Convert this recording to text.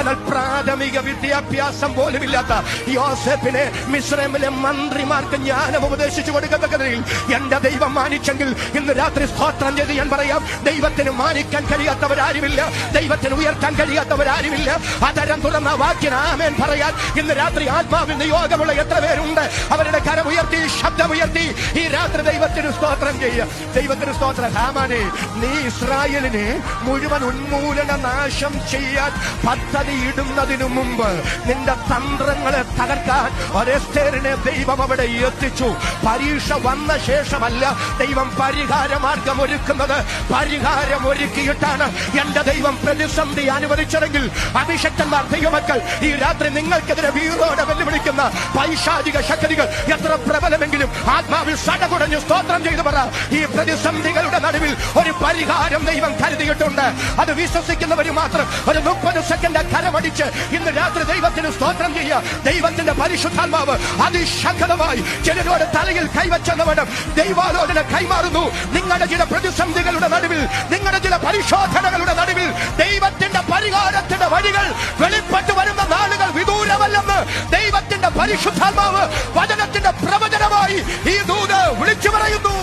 എന്നാൽ പ്രാഥമിക വിദ്യാഭ്യാസം പോലുമില്ലാത്ത യോസേഫിനെ മിസ്രൈമിലെ മന്ത്രിമാർക്ക് ജ്ഞാനം ഉപദേശിച്ചു കൊടുക്കത്തക്കതിൽ എന്റെ ദൈവം മാനിച്ചെങ്കിൽ ഇന്ന് രാത്രി സ്തോത്രം ചെയ്ത് ഞാൻ പറയാം, ദൈവത്തിന് മാനിക്കാൻ കഴിയാത്തവരാരുമില്ല, ദൈവത്തിന് ഉയർത്താൻ കഴിയാത്തവരാരുമില്ല. അതരം തുറന്ന വാക്കിന് ആമേൻ പറയാൻ ഇന്ന് രാത്രി ആത്മാവിൽ നിയോഗമുള്ള എത്ര പേരുണ്ട്? അവരുടെ കരമുയർത്തി ശബ്ദമുയർത്തി ഈ രാത്രി ദൈവത്തിന് സ്തോത്രം ചെയ്യുക. ദൈവത്തിന് സ്തോത്രം. ഹാമാനെ, നീ ഇസ്രായേലിനെ മുഴുവൻ ഉന്മൂലന നാശം ചെയ്യാൻ പദ്ധതി ഇടുന്നതിനു മുമ്പ് നിന്റെ തന്ത്രങ്ങളെ തകർക്കാൻ ഒരെസ്തേറിനെ ദൈവം അവിടെ എത്തിച്ചു. പരീക്ഷ വന്ന ശേഷമല്ല ദൈവം പരിഹാരമാർഗം ഒരുക്കുന്നത്, പരിഹാരം ഒരുക്കിയിട്ടാണ് എന്റെ ദൈവം പ്രതിസന്ധി അനുവദിച്ചതെങ്കിൽ അഭിഷക്തന്മാർ, ദൈവമക്കൾ, ഈ രാത്രി നിങ്ങൾക്കെതിരെ വീറോടെ വെല്ലുവിളിക്കുന്ന പൈശാചിക ശക്തികൾ എത്ര പ്രബലമെങ്കിലും ആത്മാവിൽ സടകുടഞ്ഞു സ്തോത്രം ചെയ്തു പറ. ഈ പ്രതിസന്ധികളുടെ നടുവിൽ ഒരു പരിഹാരം ദൈവം കരുതിയിട്ടുണ്ട്. അത് വിശ്വസിക്കുന്നവർ മാത്രം ഒരു 30 സെക്കൻഡ് കരമടിച്ച് ഇന്ന് രാത്രി ദൈവത്തിന് സ്തോത്രം ചെയ്യുക. ദൈവത്തിന്റെ പരിശുദ്ധാത്മാവ് അതിശക്തമായി ചിലരോട് തലയിൽ കൈവച്ചെന്നവണ്ണം ദൈവാലോചന കൈമാറുന്നു. നിങ്ങളുടെ ചില പ്രതിസന്ധികളുടെ നടുവിൽ, നിങ്ങളുടെ ചില പരിശോധനകളുടെ നടുവിൽ ദൈവത്തിന്റെ പരിഹാരത്തിന്റെ വഴികൾ വെളിപ്പെട്ടു വരുന്ന നാളുകൾ വിദൂരമല്ലെന്ന് ദൈവത്തിന്റെ പരിശുദ്ധാത്മാവ് വചനത്തിന്റെ പ്രവചനമായി ഈ ദൂത് വിളിച്ചു പറയുന്നു.